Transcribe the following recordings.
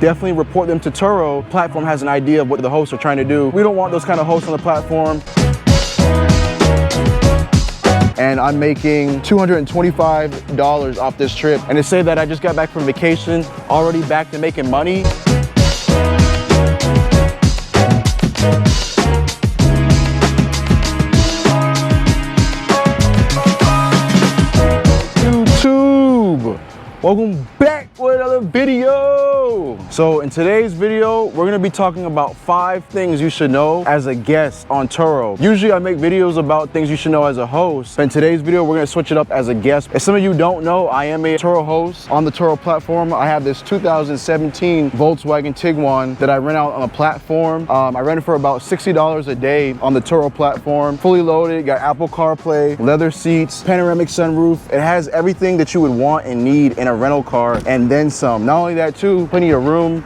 definitely report them to Turo. The platform has an idea of what the hosts are trying to do. We don't want those kind of hosts on the platform. And I'm making $225 off this trip. And to say that I just got back from vacation, already back to making money. YouTube, welcome back with another video. So in today's video, we're gonna be talking about 5 things you should know as a guest on Turo. Usually I make videos about things you should know as a host, but in today's video, we're gonna switch it up as a guest. As some of you don't know, I am a Turo host on the Turo platform. I have this 2017 Volkswagen Tiguan that I rent out on a platform. I rent it for about $60 a day on the Turo platform. Fully loaded, got Apple CarPlay, leather seats, panoramic sunroof. It has everything that you would want and need in a rental car and then some. Not only that too, plenty of room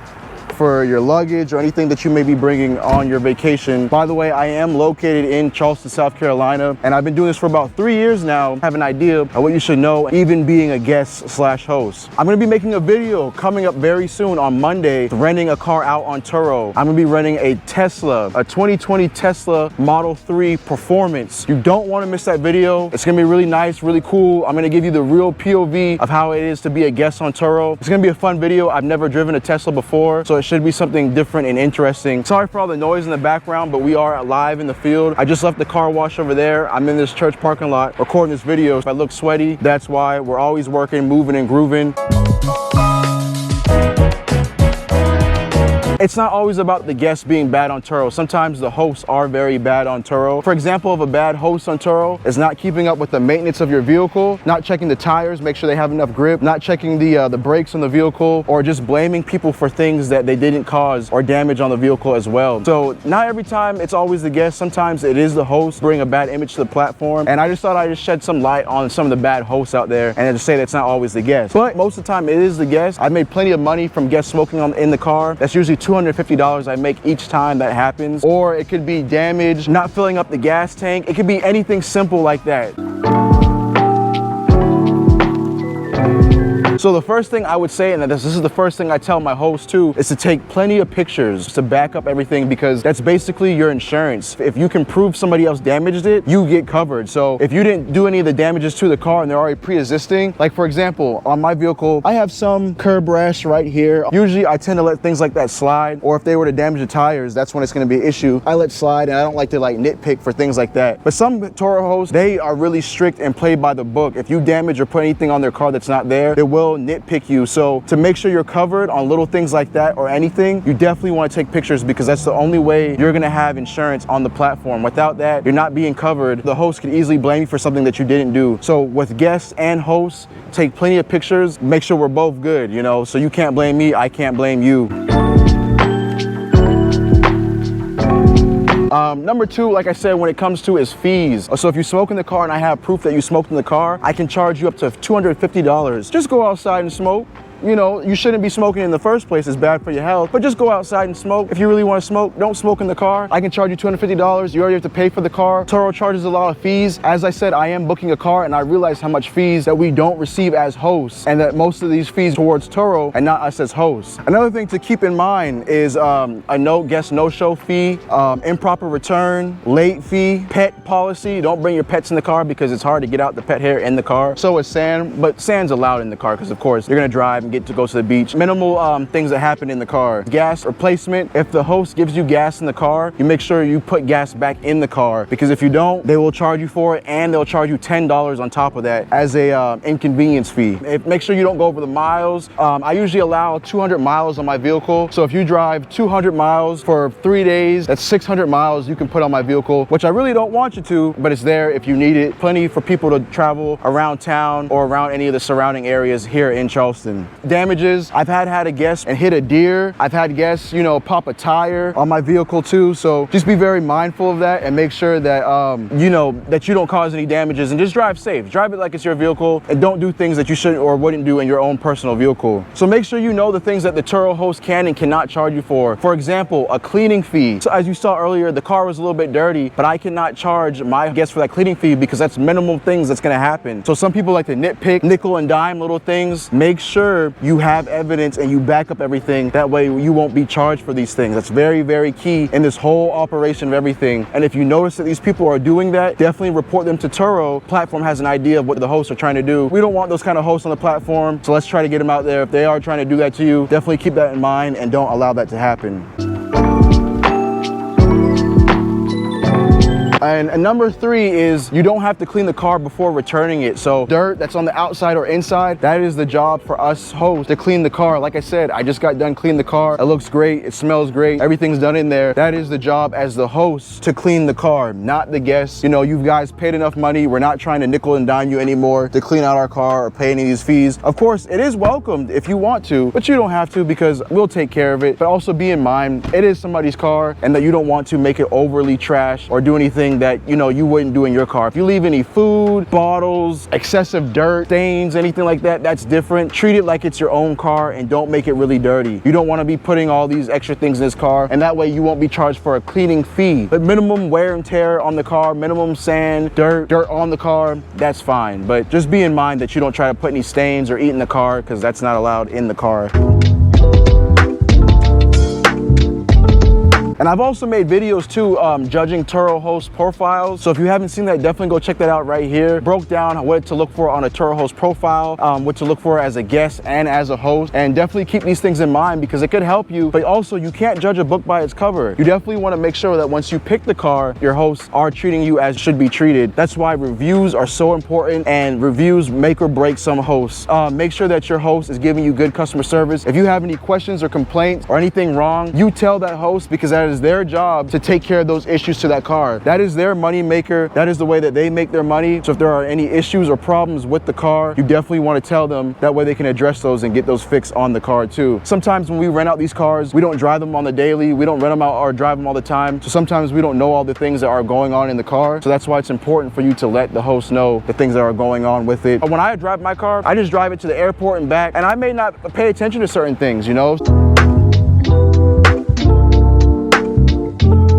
for your luggage or anything that you may be bringing on your vacation. By the way, I am located in Charleston, South Carolina, and I've been doing this for about 3 years now. I have an idea of what you should know, even being a guest slash host. I'm gonna be making a video coming up very soon on Monday, renting a car out on Turo. I'm gonna be renting a Tesla, a 2020 Tesla Model 3 Performance. You don't wanna miss that video. It's gonna be really nice, really cool. I'm gonna give you the real POV of how it is to be a guest on Turo. It's gonna be a fun video. I've never driven a Tesla before, so it should be something different and interesting. Sorry for all the noise in the background, but we are live in the field. I just left the car wash over there. I'm in this church parking lot recording this video. If I look sweaty, that's why. We're always working, moving and grooving. It's not always about the guests being bad on Turo. Sometimes the hosts are very bad on Turo. For example, of a bad host on Turo is not keeping up with the maintenance of your vehicle, not checking the tires, make sure they have enough grip, not checking the brakes on the vehicle, or just blaming people for things that they didn't cause or damage on the vehicle as well. So not every time it's always the guest. Sometimes it is the host bring a bad image to the platform. And I just thought I'd just shed some light on some of the bad hosts out there and just say that it's not always the guest. But most of the time it is the guest. I've made plenty of money from guests smoking in the car. That's usually $250 I make each time that happens. Or it could be damage, not filling up the gas tank. It could be anything simple like that. So the first thing I would say, and this is the first thing I tell my host too, is to take plenty of pictures to back up everything, because that's basically your insurance. If you can prove somebody else damaged it, you get covered. So if you didn't do any of the damages to the car and they're already pre-existing, like for example, on my vehicle, I have some curb rash right here. Usually I tend to let things like that slide, or if they were to damage the tires, that's when it's gonna be an issue. I let slide, and I don't like to like nitpick for things like that. But some Turo hosts, they are really strict and play by the book. If you damage or put anything on their car that's not there, they will nitpick you. So to make sure you're covered on little things like that or anything, you definitely want to take pictures, because that's the only way you're going to have insurance on the platform. Without that, you're not being covered. The host could easily blame you for something that you didn't do. So with guests and hosts, take plenty of pictures, make sure we're both good, you know, so you can't blame me, I can't blame you. Number 2, like I said, when it comes to is fees. So if you smoke in the car and I have proof that you smoked in the car, I can charge you up to $250. Just go outside and smoke. You know, you shouldn't be smoking in the first place. It's bad for your health. But just go outside and smoke. If you really want to smoke, don't smoke in the car. I can charge you $250. You already have to pay for the car. Turo charges a lot of fees. As I said, I am booking a car, and I realize how much fees that we don't receive as hosts, and that most of these fees towards Turo and not us as hosts. Another thing to keep in mind is a guest no-show fee, improper return, late fee, pet policy. Don't bring your pets in the car because it's hard to get out the pet hair in the car. So is sand, but sand's allowed in the car because of course you're gonna drive and get to go to the beach. Minimal things that happen in the car. Gas replacement. If the host gives you gas in the car, you make sure you put gas back in the car, because if you don't, they will charge you for it, and they'll charge you $10 on top of that as a inconvenience fee. Make sure you don't go over the miles. I usually allow 200 miles on my vehicle. So if you drive 200 miles for 3 days, that's 600 miles you can put on my vehicle, which I really don't want you to, but it's there if you need it. Plenty for people to travel around town or around any of the surrounding areas here in Charleston. Damages, I've had a guest and hit a deer. I've had guests, you know, pop a tire on my vehicle too. So just be very mindful of that and make sure that, you know, that you don't cause any damages, and just drive safe. Drive it like it's your vehicle, and don't do things that you shouldn't or wouldn't do in your own personal vehicle. So make sure you know the things that the Turo host can and cannot charge you for. For example, a cleaning fee. So as you saw earlier, the car was a little bit dirty, but I cannot charge my guests for that cleaning fee because that's minimal things that's gonna happen. So some people like to nitpick, nickel and dime little things. Make sure sure you have evidence and you back up everything. That way you won't be charged for these things. That's very, very key in this whole operation of everything. And if you notice that these people are doing that, definitely report them to Turo. Platform has an idea of what the hosts are trying to do. We don't want those kind of hosts on the platform, so let's try to get them out there. If they are trying to do that to you, definitely keep that in mind and don't allow that to happen. And number 3 is you don't have to clean the car before returning it. So dirt that's on the outside or inside, that is the job for us hosts to clean the car. Like I said, I just got done cleaning the car. It looks great, it smells great, everything's done in there. That is the job as the host to clean the car, not the guests. You know, you guys paid enough money. We're not trying to nickel and dime you anymore to clean out our car or pay any of these fees. Of course, it is welcomed if you want to, but you don't have to because we'll take care of it. But also be in mind, it is somebody's car and that you don't want to make it overly trash or do anything that you know you wouldn't do in your car. If you leave any food, bottles, excessive dirt, stains, anything like that, that's different. Treat it like it's your own car and don't make it really dirty. You don't want to be putting all these extra things in this car, and that way you won't be charged for a cleaning fee. But minimum wear and tear on the car, minimum sand, dirt on the car, that's fine. But just be in mind that you don't try to put any stains or eat in the car because that's not allowed in the car. And I've also made videos too, judging Turo host profiles. So if you haven't seen that, definitely go check that out right here. Broke down what to look for on a Turo host profile, what to look for as a guest and as a host. And definitely keep these things in mind because it could help you. But also, you can't judge a book by its cover. You definitely want to make sure that once you pick the car, your hosts are treating you as should be treated. That's why reviews are so important, and reviews make or break some hosts. Make sure that your host is giving you good customer service. If you have any questions or complaints or anything wrong, you tell that host because that is their job to take care of those issues to that car. That is their money maker. That is the way that they make their money. So if there are any issues or problems with the car, you definitely want to tell them. That way they can address those and get those fixed on the car too. Sometimes when we rent out these cars, we don't drive them on the daily. We don't rent them out or drive them all the time. So sometimes we don't know all the things that are going on in the car. So that's why it's important for you to let the host know the things that are going on with it. When I drive my car, I just drive it to the airport and back, and I may not pay attention to certain things, you know?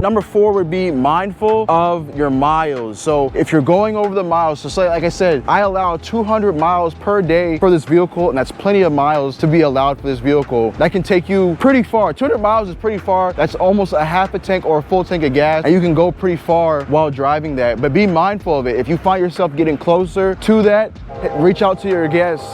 Number 4 would be mindful of your miles. So if you're going over the miles, so say, like I said, I allow 200 miles per day for this vehicle, and that's plenty of miles to be allowed for this vehicle. That can take you pretty far. 200 miles is pretty far. That's almost a half a tank or a full tank of gas, and you can go pretty far while driving that. But be mindful of it. If you find yourself getting closer to that, reach out to your guests.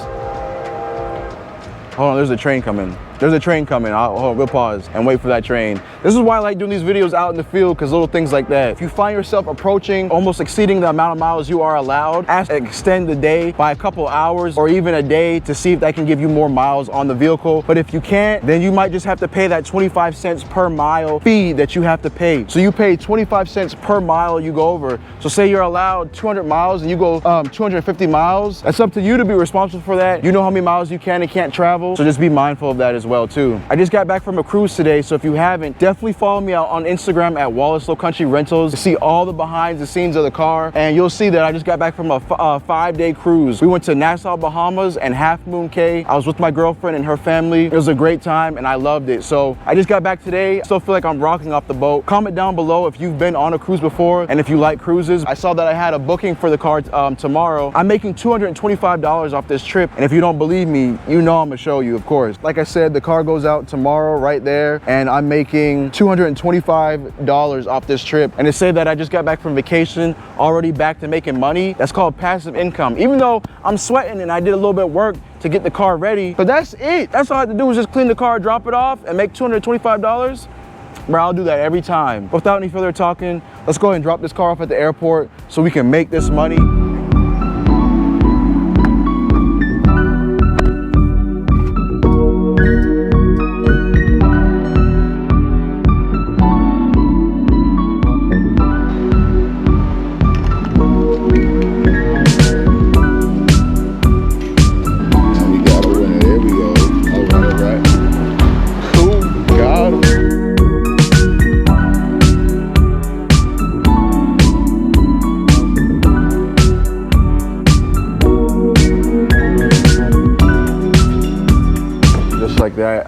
Hold on, there's a train coming. There's a train coming. We'll pause and wait for that train. This is why I like doing these videos out in the field, because little things like that. If you find yourself approaching, almost exceeding the amount of miles you are allowed, ask to extend the day by a couple hours or even a day to see if that can give you more miles on the vehicle. But if you can't, then you might just have to pay that 25 cents per mile fee that you have to pay. So you pay 25 cents per mile you go over. So say you're allowed 200 miles and you go 250 miles. That's up to you to be responsible for that. You know how many miles you can and can't travel. So just be mindful of that as well too. I just got back from a cruise today, so if you haven't, definitely follow me out on Instagram at Wallace Low Country Rentals to see all the behind the scenes of the car, and you'll see that I just got back from a 5-day cruise. We went to Nassau, Bahamas and Half Moon Cay. I was with my girlfriend and her family. It was a great time and I loved it. So I just got back today. I still feel like I'm rocking off the boat. Comment down below if you've been on a cruise before and if you like cruises. I saw that I had a booking for the car tomorrow. I'm making $225 off this trip, and if you don't believe me, you know I'm gonna show you, of course. Like I said, the car goes out tomorrow right there, and I'm making $225 off this trip. And to say that I just got back from vacation, already back to making money, that's called passive income. Even though I'm sweating and I did a little bit of work to get the car ready, but that's it. That's all I have to do is just clean the car, drop it off, and make $225. Bro, I'll do that every time. Without any further talking, let's go ahead and drop this car off at the airport so we can make this money.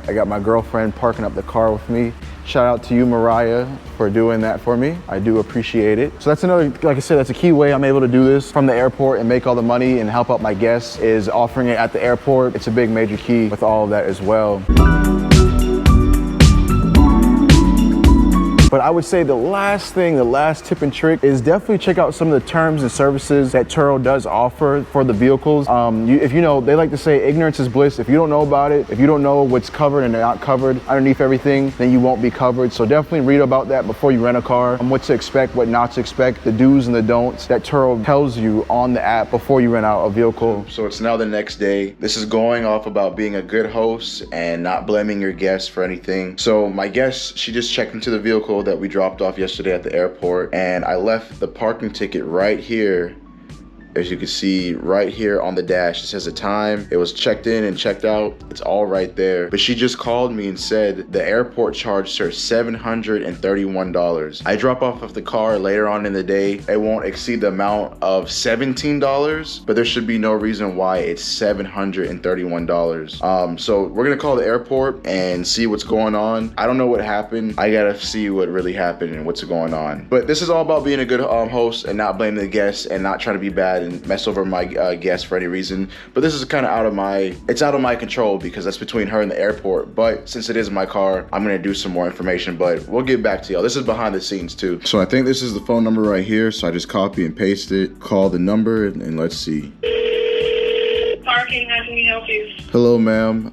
I got my girlfriend parking up the car with me. Shout out to you, Mariah, for doing that for me. I do appreciate it. So that's another, like I said, that's a key way I'm able to do this from the airport and make all the money and help out my guests, is offering it at the airport. It's a big major key with all of that as well. But I would say the last tip and trick is definitely check out some of the terms and services that Turo does offer for the vehicles. If you know, they like to say ignorance is bliss. If you don't know about it, if you don't know what's covered and not covered underneath everything, then you won't be covered. So definitely read about that before you rent a car, what to expect, what not to expect, the do's and the don'ts that Turo tells you on the app before you rent out a vehicle. So it's now the next day. This is going off about being a good host and not blaming your guests for anything. So my guest, she just checked into the vehicle that we dropped off yesterday at the airport, and I left the parking ticket right here. As you can see right here on the dash, it says the time. It was checked in and checked out. It's all right there. But she just called me and said the airport charged her $731. I drop off of the car later on in the day. It won't exceed the amount of $17, but there should be no reason why it's $731. So we're gonna call the airport and see what's going on. I don't know what happened. I gotta see what really happened and what's going on. But this is all about being a good host and not blaming the guests and not trying to be bad and mess over my guests for any reason. But this is kind of out of my control, because that's between her and the airport. But since it is my car, I'm gonna do some more information, but we'll get back to y'all. This is behind the scenes too. So I think this is the phone number right here. So I just copy and paste it, call the number, and let's see. Parking, how can we help you? Hello, ma'am.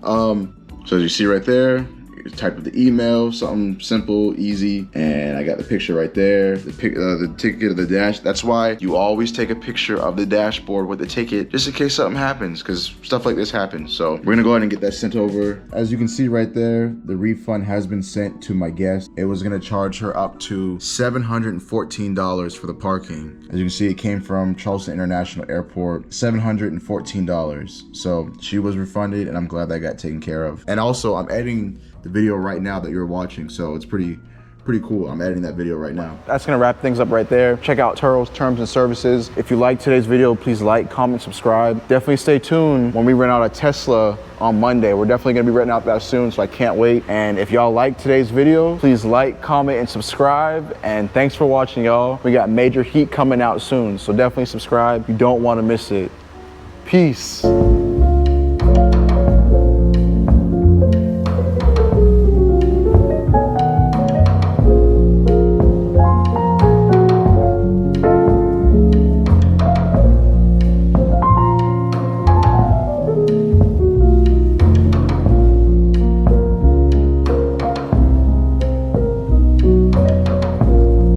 So as you see right there, you type of the email, something simple, easy, and I got the picture right there, the ticket of the dash. That's why you always take a picture of the dashboard with the ticket, just in case something happens, because stuff like this happens. So we're gonna go ahead and get that sent over. As you can see right there, the refund has been sent to my guest. It was gonna charge her up to $714 for the parking. As you can see, it came from Charleston International Airport, $714. So she was refunded, and I'm glad that got taken care of. And also, I'm editing the video right now that you're watching, so it's pretty cool. I'm editing that video right now. That's gonna wrap things up right there. Check out Turo's terms and services. If you like today's video, please like, comment, subscribe. Definitely stay tuned when we rent out a Tesla on Monday. We're definitely gonna be renting out that soon, so I can't wait. And if y'all like today's video, please like, comment, and subscribe. And thanks for watching, y'all. We got major heat coming out soon, so definitely subscribe. You don't wanna miss it. Peace.